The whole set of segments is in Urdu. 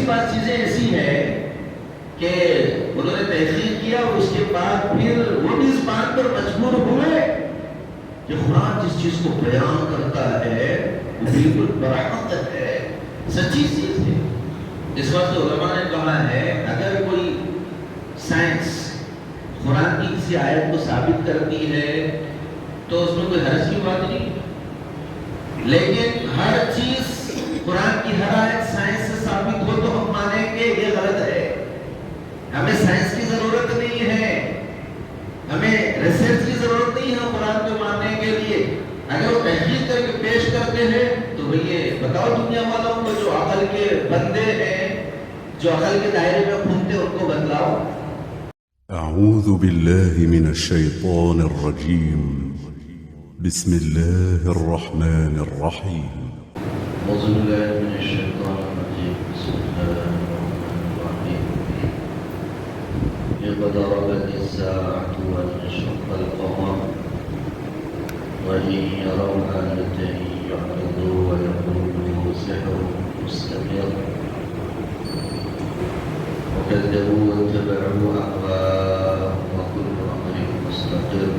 بعض چیزیں ایسی ہیں کہ انہوں نے تحقیق کیا اور اس کے بعد پھر وہ بھی اس بات پر مجبور ہوئے کہ قرآن جس چیز کو بیان کرتا ہے وہ بالکل برحق ہے، سچی چیز ہے۔ اس وقت علماء نے کہا ہے اگر کوئی سائنس قرآن کی کسی آیت کو ثابت کرتی ہے تو اس میں کوئی حرج کی بات نہیں، لیکن ہر چیز قرآن کی ہر آیت سائنس سے ثابت ہو تو ہم مانیں گے یہ غلط ہے۔ ہمیں سائنس کی ضرورت نہیں ہے، ہمیں ریسرچ کی ضرورت نہیں ہے قرآن کو ماننے کے لیے۔ اگر وہ تحقیق کر کے پیش کرتے ہیں تو بھئی بتاؤ دنیا والوں کو جو عقل کے بندے ہیں، جو عقل کے دائرے میں گھومتے ان کو بتلاؤ۔ اعوذ باللہ من الشیطان الرجیم، بسم اللہ الرحمن الرحیم۔ اعوذ باللہ من الشیطان الرجیم، بسم اللہ الرحمن الرحیم۔ اقتربت الساعة وانشق القمر وإن يروا آية يعرضوا ويقولوا سحر مستمر وكذبوا واتبعوا أهواءهم وكل أمر مستقر۔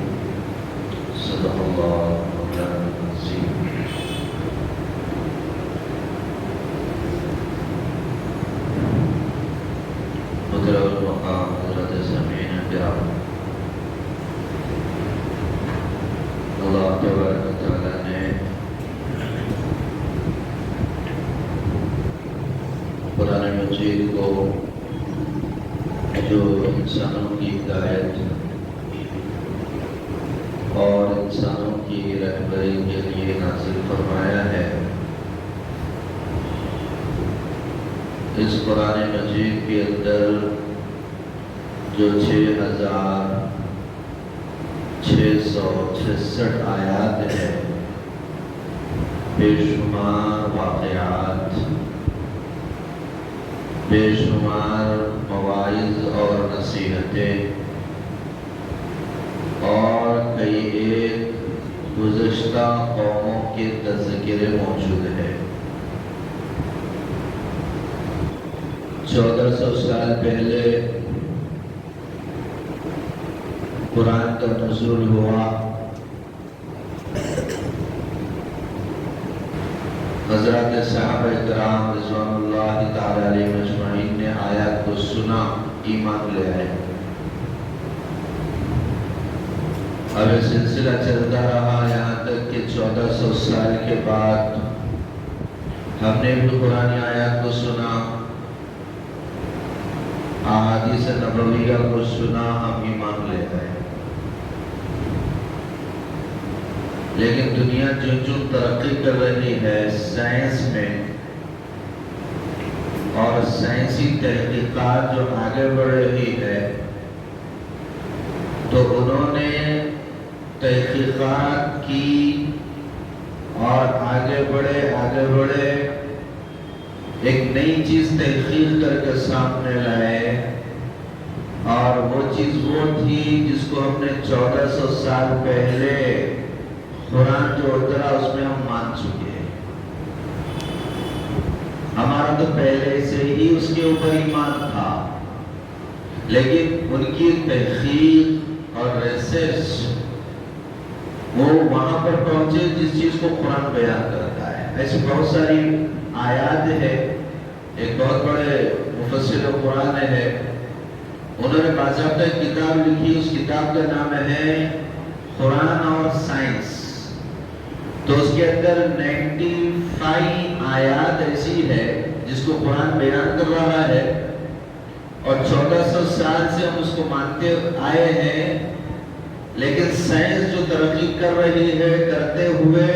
صدق الله مولانا العظيم۔ مطلب المقام حضرت سامعین کرام، اللہ تبارک و تعالیٰ نے قرآن مجید کو جو انسانوں کی ہدایت اور انسانوں کی رہبری کے لیے نازل فرمایا ہے، اس قرآن مجید کے اندر جو 6666 آیات ہیں، بے شمار واقعات، بے شمار مواعظ اور نصیحتیں اور کئی ایک گزشتہ قوموں کے تذکرے موجود ہیں۔ 1400 سال پہلے قرآن کا نزول ہوا، حضرات صحابہ کرام رضوان اللہ تعالی علیہ مجمعین نے آیات کو سنا، ایمان لے آئے۔ اب یہ سلسلہ چلتا رہا یہاں تک کہ 1400 سال کے بعد ہم نے بھی قرآن آیات کو سنا، احادیث نبویہ کو سنا، ہم ایمان لے آئے۔ لیکن دنیا جو ترقی کر رہی ہے سائنس میں اور سائنسی تحقیقات جو آگے بڑھ رہی ہے، تو انہوں نے تحقیقات کی اور آگے بڑھے ایک نئی چیز تحقیق کر کے سامنے لائے، اور وہ چیز وہ تھی جس کو ہم نے 1400 سال پہلے قرآن جو اترا اس میں ہم مان چکے ہیں۔ ہمارا تو پہلے سے ہی اس کے اوپر ایمان تھا، لیکن ان کی تحقیق اور ریسرچ وہ وہاں پر پہنچے جس چیز کو قرآن بیان کرتا ہے۔ ایسی بہت ساری آیات ہے۔ ایک بہت بڑے مفسر قرآن ہے، انہوں نے باضابطہ ایک کتاب لکھی، اس کتاب کا نام ہے قرآن اور سائنس۔ تو اس کے اندر 95 آیات ایسی ہے جس کو قرآن بیان کر رہا ہے، اور 1400 سال سے ہم اس کو مانتے آئے ہیں، لیکن سائنس جو ترقی کر رہی ہے کرتے ہوئے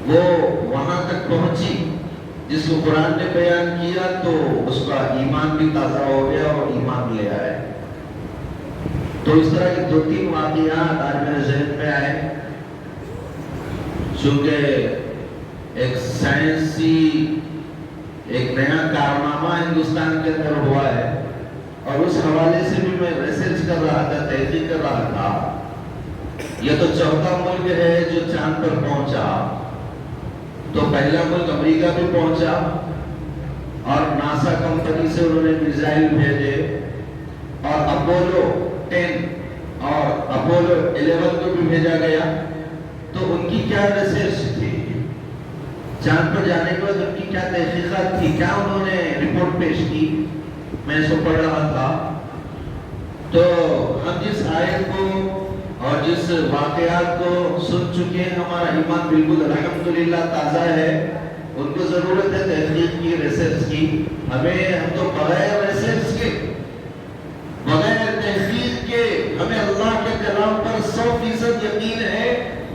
وہ وہاں تک پہنچی جس کو قرآن نے بیان کیا، تو اس کا ایمان بھی تازہ ہو گیا اور ایمان لے آئے۔ تو اس طرح کے 2-3 واقعات آج میرے ذہن میں آئے، چونکہ ایک سائنسی ایک نیا کارنامہ ہندوستان کے اندر ہوا ہے، اور اس حوالے سے بھی میں ریسرچ کر رہا تھا، تحقیق کر رہا تھا۔ یہ تو چوتھا ملک ہے جو چاند پر پہنچا، تو پہلا ملک امریکہ بھی پہنچا، اور کمپنی سے انہوں نے میزائل بھیجے اور اپولو 10 اور اپولو 11 کو بھی بھیجا گیا، تو ان کی کیا ریسرچ تھی؟ چاند پر جانے کے بعد ان کی کیا تحقیقات تھی؟ کیا انہوں نے رپورٹ پیش کی؟ میں اس کو پڑھ رہا تھا تو ہم جس آیت کو اور جس واقعات کو سن چکے ہیں، ہمارا ایمان بالکل الحمدللہ تازہ ہے۔ ان کو ضرورت ہے تحقیق کی، ریسرچ کی۔ ہم تو بغیر ریسرچ کے، بغیر تحقیق کے ہمیں اللہ کے کلام پر 100% یقین ہے،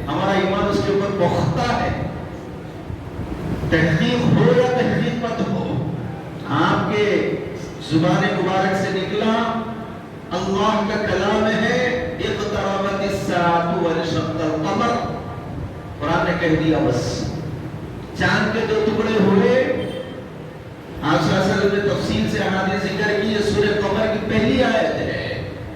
ہمارا ایمان اس کے اوپر پختہ ہے۔ تحقیق ہو یا تحقیق مت ہو، آپ کے زبان مبارک سے نکلا اللہ کا کلام ہے، اقتربت الساعۃ وانشق القمر، قرآن نے کہہ دیا بس۔ چاند کے 2 ٹکڑے ہوئے، آپ صلی اللہ علیہ وسلم نے تفصیل سے احادیث ذکر کی، یہ سورہ قمر کی پہلی آیت ہے،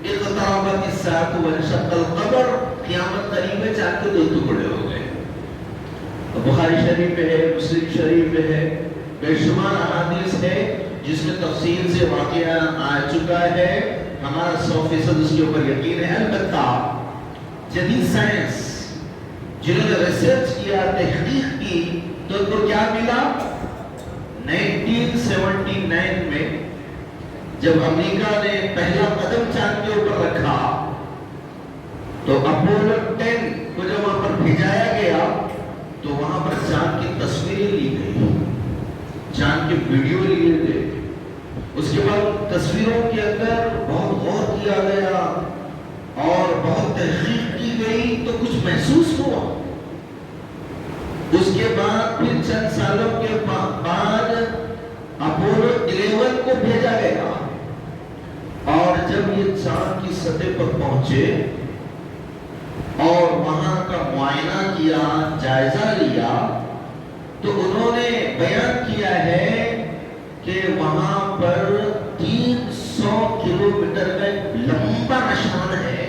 اقتربت الساعۃ وانشق القمر، قیامت قریب ہے، چاند کے 2 ٹکڑے ہو گئے۔ بخاری شریف میں ہے، مسلم شریف میں ہے، بے شمار احادیث ہے جس میں تفصیل سے واقعہ آ چکا ہے، ہمارا 100% اس کے اوپر یقین ہے۔ البتہ جدید سائنس جنہوں نے ریسرچ کیا، تحقیق کی، تو ان کو کیا ملا؟ 1979 میں جب امریکہ نے پہلا قدم چاند کے اوپر رکھا تو اپولو 10 کو جب وہاں پر بھیجایا گیا تو وہاں پر چاند کی تصویریں لی گئی، چاند کے ویڈیو لیے گئے۔ اس کے بعد تصویروں کے اندر بہت غور کیا گیا اور بہت تحقیق کی گئی تو کچھ محسوس ہوا۔ اس کے بعد پھر چند سالوں کے بعد اپولو 11 کو بھیجا گیا اور جب یہ چاند کی سطح پر پہنچے اور وہاں کا معائنہ کیا، جائزہ لیا، تو انہوں نے بیان کیا ہے کہ وہاں پر 300 کلومیٹر کا لمبا نشان ہے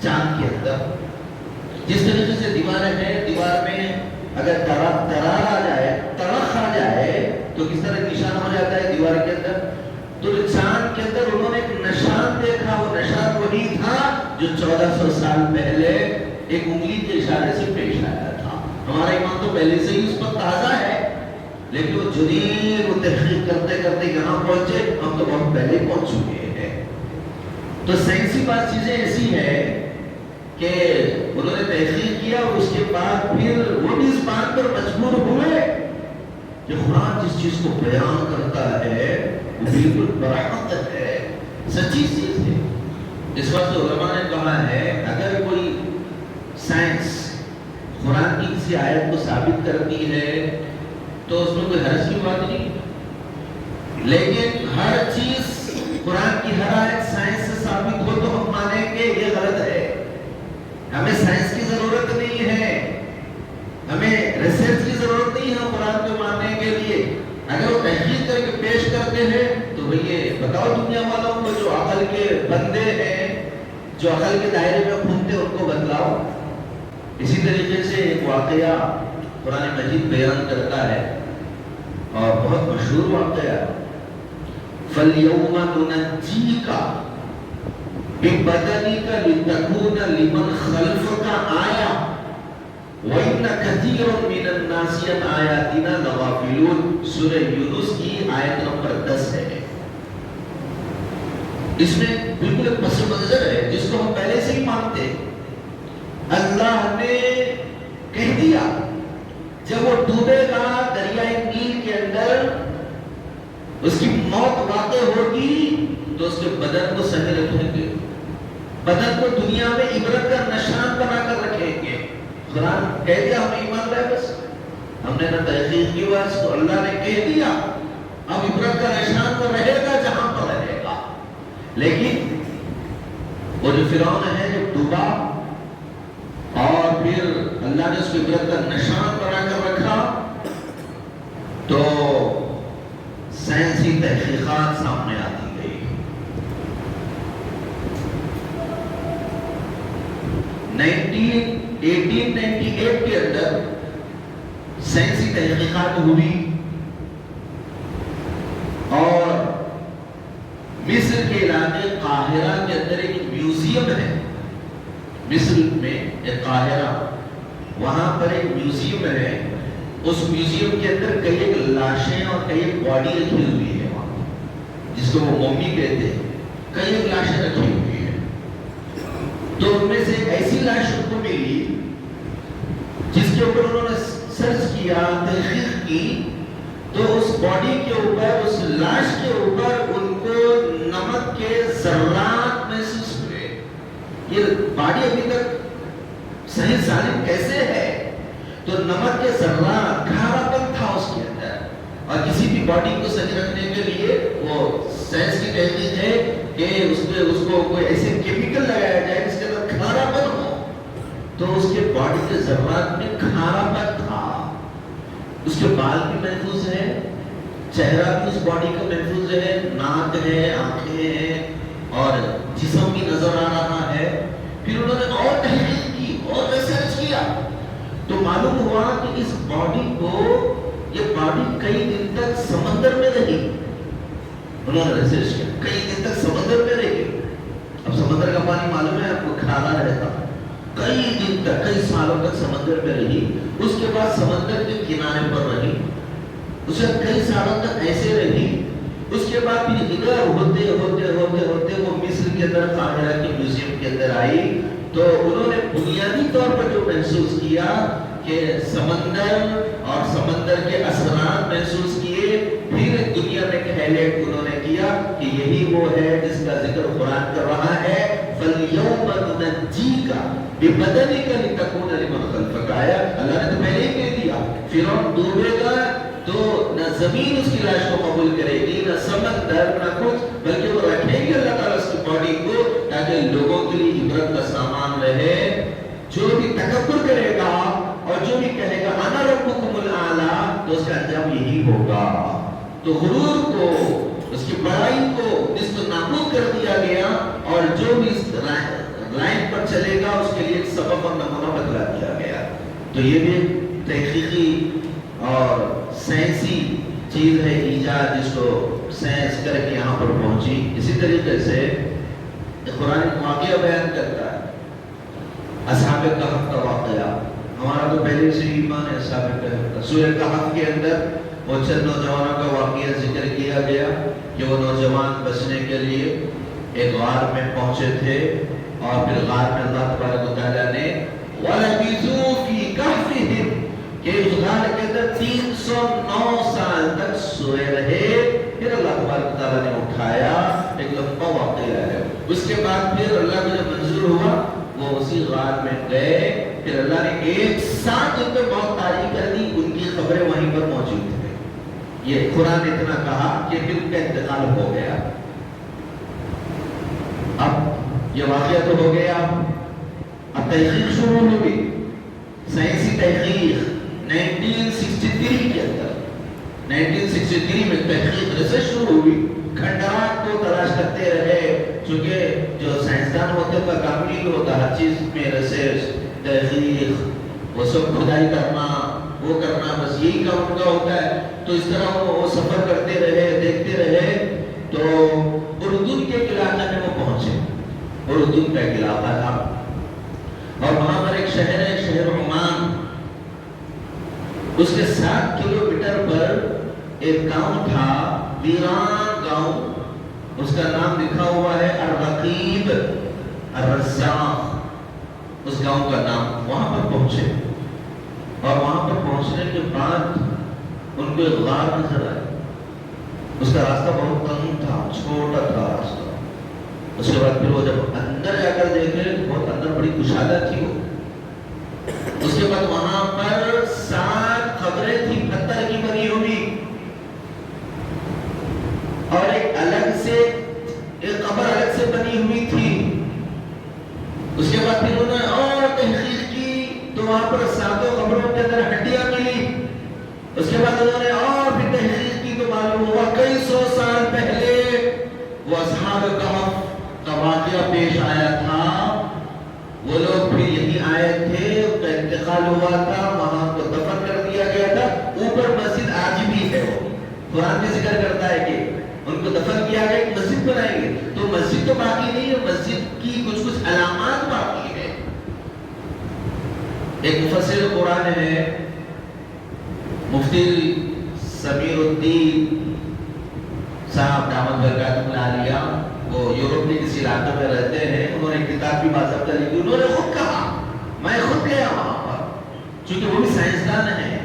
چاند کے اندر۔ جس طریقے سے دیواریں ہیں، دیوار میں اگر درار آ جائے، تڑخ آ جائے تو کس طرح نشان ہو جاتا ہے دیوار کے اندر، تو چاند کے اندر انہوں نے ایک نشان دیکھا۔ وہ نشان وہی تھا جو 1400 سال پہلے ایک انگلی کے اشارے سے پیش آیا تھا۔ ہمارا ایمان تو پہلے سے ہی اس پر تازہ ہے، لیکن وہ جدید وہ تحقیق کرتے کرتے کہاں پہنچے، ہم تو بہت پہلے پہنچ چکے ہیں۔ تو سائنسی بات چیزیں ایسی ہے کہ انہوں نے تحقیق کیا اور اس کے بعد پھر وہ بھی اس بات پر مجبور ہوئے کہ قرآن جس چیز کو بیان کرتا ہے وہ بالکل برحق ہے، سچی چیز ہے۔ اس وقت علماء نے کہا ہے اگر کوئی سائنس قرآن کی کسی آیت کو ثابت کرتی ہے تو اس میں کوئی حرج کی بات نہیں، لیکن ہر چیز قرآن کی ہر آیت سائنس سے ثابت ہو تو ہم مانیں گے یہ غلط ہے۔ ہمیں سائنس کی ضرورت نہیں ہے، ہمیں ریسرچ کی ضرورت نہیں ہے قرآن کو ماننے کے لیے۔ اگر وہ تحقیق کر کے پیش کرتے ہیں تو بھئی بتاؤ دنیا والوں کو، جو عقل کے بندے ہیں، جو عقل کے دائرے میں گھومتے ان کو بتلاؤ۔ اسی طریقے سے ایک واقعہ قرآن مجید بیان کرتا ہے اور بہت مشہور واقعہ، فَالْيَوْمَ نُنَجِّيكَ بِبَدَنِكَ لِتَكُونَ لِمَنْ خَلْفَكَ آیَةً وَإِنَّ كَثِيرًا مِنَ النَّاسِ عَنْ آیَاتِنَا لَغَافِلُونَ۔ سورہ یونس کی آیت نمبر 10 ہے۔ اس میں بالکل ایک پس منظر ہے جس کو ہم پہلے سے ہی مانتے ہیں۔ اللہ نے کہہ دیا جب وہ ڈوبے گا دریائے نیل کے اندر، اس کی موت واقع ہوگی تو اس کے بدن کو صحیح رکھیں گے، بدن کو دنیا میں عبرت کا نشان بنا کر رکھیں گے۔ قرآن کہہ دیا، ہم ایمان لائے، بس ہم نے نہ تحقیق کی، بس تو اللہ نے کہہ دیا اب عبرت کا نشان تو رہے گا جہاں پر رہے گا۔ لیکن وہ جو فرعون ہے جو ڈوبا اور پھر اللہ نے اس کو عبرت کا نشان بنا کر رکھا، تو سائنسی تحقیقات سامنے آتی گئی۔ 1898 کے اندر سائنسی تحقیقات ہوئی اور مصر کے علاقے قاہرہ کے اندر ایک میوزیم ہے، مصر میں ایک قاہرہ، وہاں پر ایک میوزیم ہے، اس میوزیم کے اندر کئی ایک لاشیں اور کئی ایک باڈی رکھی ہوئی ہے وہاں، جس کو وہ مومی کہتے ہیں، کئی ایک لاشیں رکھی ہوئی ہیں۔ تو ان میں سے ایک ایسی لاش ان کو ملی جس کے اوپر انہوں نے سرچ کیا، تحقیق کی، تو اس باڈی کے اوپر، اس لاش کے اوپر ان کو نمک کے ذرات محسوس ہوئے۔ یہ باڈی ابھی تک صحیح سالم کیسے ہے؟ تو نمک کے ذرات، کھارا پن تھا اس کے اندر، اور کسی بھی باڈی کو صحیح رکھنے کے لیے وہ سائنس کی تحقیق ہے کہ اس کو کوئی ایسے کیمیکل لگایا جائے جس کے اندر کھارا پن ہو، تو اس کے باڈی کے ذرات میں کھارا پن تھا۔ اس کے بال بھی محفوظ ہے، چہرہ بھی اس باڈی کا محفوظ ہے، ناک ہے، آنکھیں ہیں، اور جسم بھی نظر آ رہا ہے۔ پھر انہوں نے اور تحقیق کی اور ریسرچ کیا تو معلوم ہوا کہ اس باڈی کو، یہ باڈی کئی دن تک سمندر میں رہی۔ انہوں نے ریسرچ کیا، کئی دن تک سمندر میں رہی۔ اب سمندر کا پانی معلوم ہے آپ کو، کھارا رہتا، کئی دن تک، کئی سالوں تک سمندر میں رہی۔ اس کے بعد سمندر کے کنارے پر رہی، اس کے کئی سالوں تک ایسے رہی۔ اس کے بعد پھر ادھر ہوتے ہوتے ہوتے ہوتے وہ مصر کے اندر قاہرہ کے میوزیم کے اندر آئی، تو انہوں نے بنیادی طور پر جو محسوس کیا کہ سمندر اور سمندر کے اثرات محسوس کیے۔ پھر دنیا میں ایک ہائلائٹ انہوں نے کیا کہ یہی وہ ہے جس کا ذکر قرآن کر رہا ہے، فَالْيَوْمَ نُنَجِّيكَ بِبَدَنِكَ لِتَكُونَ لِمَنْ خَلْفَكَ آیا۔ اللہ نے تو پہلے ہی کہہ دیا، فرعون ڈوبے گا تو نہ زمین اس کی لاش کو قبول کرے گی، نہ سمندر، نہ کچھ، بلکہ وہ رکھیں گے اللہ تعالیٰ اس کی باڈی کو تاکہ لوگوں کے لیے عبرت کا سامان رہے۔ جو بھی تکبر کرے گا اور جو بھی کہے گا انا ربکم الاعلیٰ، تو اس کا انجام یہی ہوگا۔ تو غرور کو، اس کی بڑائی کو نصف نابود کر دیا گیا، اور جو بھی اس لائن پر چلے گا اس کے لیے ایک سبب اور نمونہ بدلا دیا گیا۔ تو یہ بھی تحقیقی اور سائنسی چیز ہے، ایجاد جس کو سائنس کر کے یہاں پر پہنچی۔ اسی طریقے سے قرآن واقعہ بیان کرتا ہے، اصحاب کہف کا واقعہ۔ ہمارا تو پہلے سے ایمان ہے اصحاب کہف کا۔ سورہ کہف کے اندر وہ چند نوجوانوں کا واقعہ ذکر کیا گیا کہ وہ نوجوان بچنے کے لیے ایک غار میں پہنچے تھے، اور پھر غار میں اللہ تبارک و تعالیٰ نے وَلَبِثُوا فِي كَهْفِهِمْ کہ اس غار کے اندر 309 سال تک سوئے رہے۔ پھر اللہ تبارک و تعالیٰ نے اٹھایا، ایک لمبا واقعہ ہے۔ اس کے بعد پھر اللہ کو جب منظور ہوا وہ اسی غار میں گئے، پھر اللہ نے ایک ساتھ ان پہ موت طاری کر دی، ان کی خبریں وہیں پر موجود تھیں۔ یہ قرآن اتنا کہا کہ پھر ان کا انتقال ہو گیا۔ اب یہ واقعہ تو ہو گیا، اب تحقیق شروع ہوئی، سائنسی تحقیق 1963 کے اندر، 1963 میں تحقیق ریسرچ شروع ہوئی۔ کھنڈرات کو تلاش کرتے رہے، چونکہ جو سائنسدان ہوتے ہیں کا کام نہیں ہوتا، ہر چیز میں ریسرچ، تحقیق، وہ سب کھدائی کرنا، وہ کرنا، بس یہی کام ان کا ہوتا ہے۔ تو اس طرح وہ سفر کرتے رہے، دیکھتے رہے، تو اردن کے علاقے میں وہ پہنچے۔ اردن کا ایک علاقہ تھا، اور وہاں پر ایک شہر ہے، شہر عمان۔ اس کے 7 کلومیٹر پر ایک گاؤں تھا، ویران گاؤں، اس کا نام لکھا ہوا ہے الرقیب، الرزاق، اس گاؤں کا نام۔ وہاں پر پہنچے، اور وہاں پر پہنچنے کے بعد ان کو ایک غار نظر آیا۔ اس کا راستہ بہت تنگ تھا، چھوٹا تھا راستہ۔ اس کے بعد پھر وہ جب اندر جا کر دیکھے، بہت اندر بڑی کشادہ تھی وہ۔ اس کے بعد وہاں پر 7 قبریں تھی پتھر کی بنی ہوئی، اور ایک الگ سے ایک قبر الگ سے بنی ہوئی تھی۔ اس کے بعد پھر انہوں نے اور تحقیق کی تو وہاں پر 7 قبروں کے اندر ہڈیاں ملی۔ اس کے بعد انہوں نے اور بھی تحقیق کی تو معلوم ہوا کئی 100 سال پہلے وہ اصحاب کہف کا واقعہ پیش آیا تھا۔ وہ لوگ بھی یہی آئے تھے، ان کا انتقال ہوا تھا، وہاں کو دفن کر دیا گیا تھا۔ اوپر مسجد آج بھی ہے، وہ قرآن میں ذکر کرتا ہے کہ ان کو دفن کیا گیا، ایک مسجد بنائی مسجد تو باقی نہیں ہے، مسجد کی کچھ علامات باقی ہے. ایک مفسر قرآن ہے مفتی سمیر الدین صاحب دامت برکاتہ العالیہ، وہ یورپ کے کسی علاقے میں رہتے ہیں. انہوں نے کتاب بھی باضابطہ لکھی. انہوں نے خود کہا، میں خود گیا وہاں پر، چونکہ وہ بھی سائنسدان ہیں،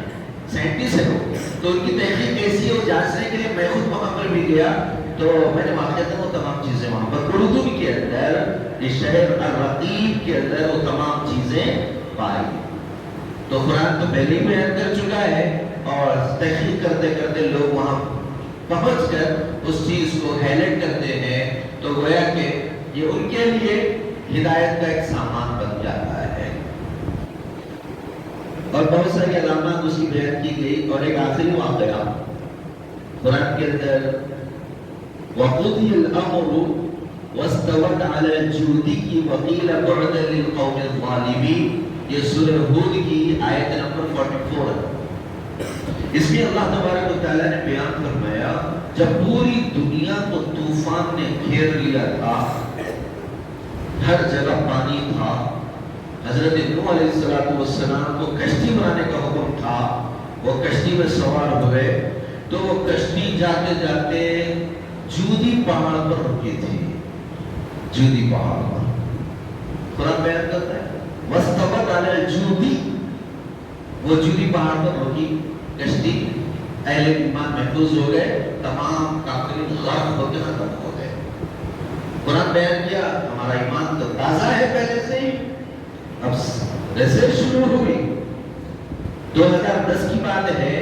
سائنٹسٹ ہے وہ، تو ان کی تحقیق کیسی ہے وہ جانچنے کے لیے میں خود وہاں پر بھی گیا. تو میں نے واقعات وہ تمام چیزیں وہاں پر اردو کے اندر اس شہر الرقیب کے اندر وہ تمام چیزیں پائی. تو قرآن تو پہلے ہی بیان کر چکا ہے، اور تحقیق کرتے کرتے لوگ وہاں پہنچ کر اس چیز کو ہائلائٹ کرتے ہیں. تو گویا کہ یہ ان کے لیے ہدایت کا ایک سامان بن جاتا ہے. اور بہت ساری علامات اس کی بیان کی گئی. اور ایک آخری واقعہ قرآن کے اندر وَقُضِيَ الْأَمْرُ وَاسْتَوَتْ عَلَى الْجُودِيِّ وَقِيلَ بُعْدًا لِلْقَوْمِ الظَّالِمِينَ. یہ سورہ ہود کی آیت نمبر 44 ہے. اس میں اللہ تبارک و تعالیٰ نے بیان فرمایا جب پوری دنیا کو طوفان نے گھیر لیا تھا، ہر جگہ پانی تھا، حضرت نوح علیہ السلام کو کشتی بنانے کا حکم تھا. وہ کشتی میں سوار ہوئے تو وہ کشتی جاتے جاتے جودی پہاڑ پر رکی تھی. جودی پہاڑ پر قرآن بیان کرتا ہے وَاسْتَوَتْ عَلَى الْجُودِ، وہ جودی پہاڑ پر رکی کشتی. اہل ایمان محفوظ ہو گئے، تمام کافرین غرق ہوتے ختم ہو گئے. قرآن بیان کیا ہمارا ایمان تو تازہ ہے پہلے سے ہی. اب ریسرچ شروع ہوئی. 2010 کی بات ہے،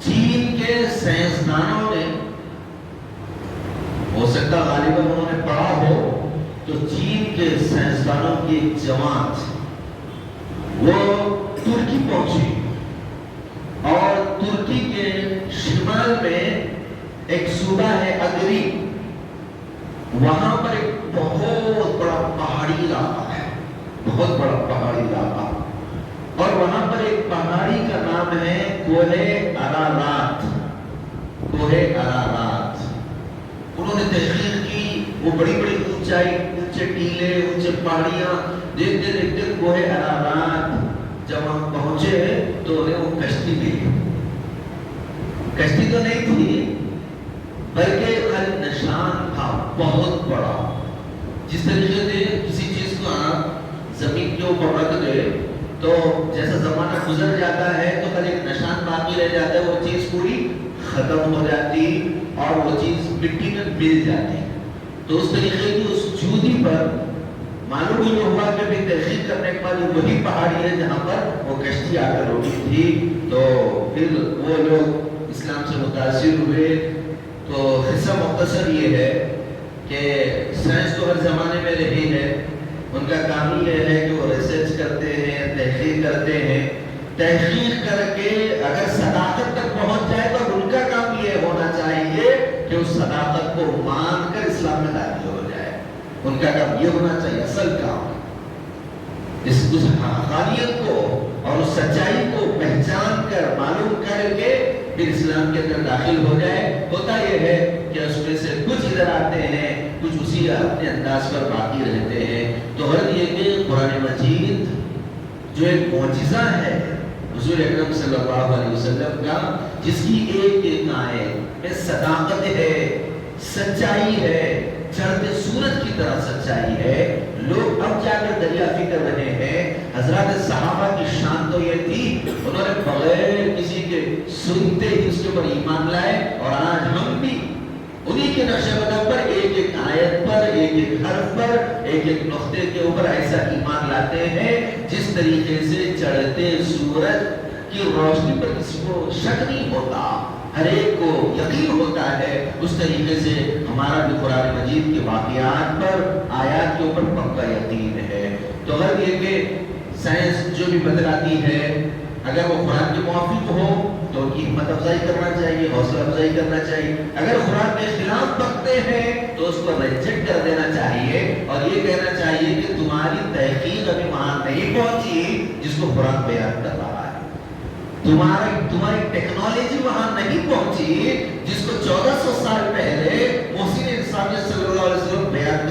چین کے سائنسدانوں نے، ہو سکتا غالباً انہوں نے پڑھا ہو، تو چین کے سائنسدانوں کی ایک جماعت وہ ترکی پہنچی، اور ترکی کے شمال میں ایک صوبہ ہے اگری، وہاں پر ایک بہت بڑا پہاڑی علاقہ ہے، بہت بڑا پہاڑی علاقہ. اور وہاں پر ایک پہاڑی کا نام ہے کوہ ارارات. کوہ ارارات انہوں نے تحقیق کی. وہ بڑی بڑی اونچائی، اونچے ٹیلے، اونچے پہاڑیاں دیکھتے دیکھتے کوہ ارارات جب ہم پہنچے تو انہیں وہ کشتی ملی. کشتی تو نہیں تھی بلکہ خالی نشان تھا بہت بڑا. جس طریقے سے کسی چیز کو آپ زمین کے اوپر رکھ دے تو جیسا زمانہ گزر جاتا ہے تو خالی ایک نشان باقی رہ جاتا ہے، وہ چیز پوری ختم ہو جاتی اور وہ چیز مٹی میں مل جاتی. تو اس طریقے کی اس جودی پر معلوم یہ ہوا کہ بھی تحقیق کرنے کے بعد وہی پہاڑی ہے جہاں پر وہ کشتی آ کر رکی تھی. تو پھر وہ لوگ اسلام سے متاثر ہوئے. تو قصہ مختصر یہ ہے کہ سائنس تو ہر زمانے میں رہی ہے، ان کا کام یہ ہے کہ وہ ریسرچ کرتے ہیں، تحقیق کرتے ہیں. تحقیق کر کے اگر صداقت تک پہنچ جائے تو ان کا کام یہ ہونا چاہیے کہ اس صداقت کو مان کر اسلام میں داخل ہو جائے. ان کا کام یہ ہونا چاہیے، اصل کام اس حقانیت کو اور اس سچائی کو پہچان کر معلوم کر کے پھر اسلام کے اندر داخل ہو جائے. ہوتا یہ ہے کہ اس میں سے کچھ ادھر آتے ہیں، کچھ اسی اپنے انداز پر باقی رہتے ہیں. تو غرض یہ کہ قرآن مجید جو ایک معجزہ ہے حضور اکرم صلی اللہ علیہ وسلم کا، جس کی ایک ایک آیت میں صداقت ہے، سچائی ہے، چڑھتے سورج کی طرح سچائی ہے. لوگ اب جا کر دریافت کر رہے ہیں. حضرات صحابہ کی شان تو یہ تھی، انہوں نے بغیر کسی کے سنتے ہی اس کے اوپر ایمان لائے. اور آج ہم بھی انہی کے نقشہ قدم پر ایک ایک آیت پر، ایک ایک حرف پر، ایک ایک نقطے کے اوپر ایسا ایمان لاتے ہیں جس طریقے سے چڑھتے سورج کی روشنی پر کسی کو شک نہیں ہوتا، ہر ایک کو یقین ہوتا ہے. اس طریقے سے ہمارا بھی قرآن مجید کے واقعات پر، آیات کے اوپر پکا یقین ہے. تو غرض یہ کہ سائنس جو بھی بتلاتی ہے اگر وہ قرآن کے موافق ہو تو ان کی ہمت افزائی کرنا چاہیے، حوصلہ افزائی کرنا چاہیے. اگر قرآن کے خلاف بکتے ہیں تو اس کو ریجیکٹ کر دینا چاہیے اور یہ کہنا چاہیے کہ تمہاری تحقیق ابھی وہاں نہیں پہنچی جس کو قرآن بیان کر رہا ہے. تمہاری ٹیکنالوجی وہاں نہیں پہنچی جس کو 1400 سال پہلے محسن انسانیت صلی اللہ علیہ وسلم بیان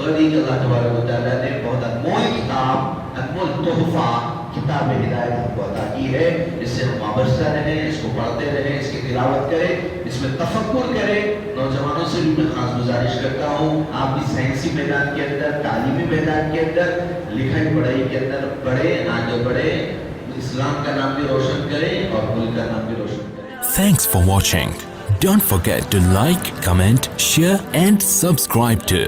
بغیر کہ اللہ تبارک و تعالیٰ نے بہت انمول کتاب، انمول تحفہ کتاب ہدایت ہم کو عطا کی ہے. اس سے ہم وابستہ رہیں، اس کو پڑھتے رہیں، اس کی تلاوت کریں، اس میں تفکر کریں. نوجوانوں سے بھی میں خاص گزارش کرتا ہوں، آپ بھی سائنسی میدان کے اندر، تعلیمی میدان کے اندر، لکھائی پڑھائی کے اندر پڑھیں، آگے بڑھیں، اسلام کا نام بھی روشن کریں اور ملک کا نام بھی روشن کریں. Thanks for watching. Don't forget to like, comment, share and subscribe to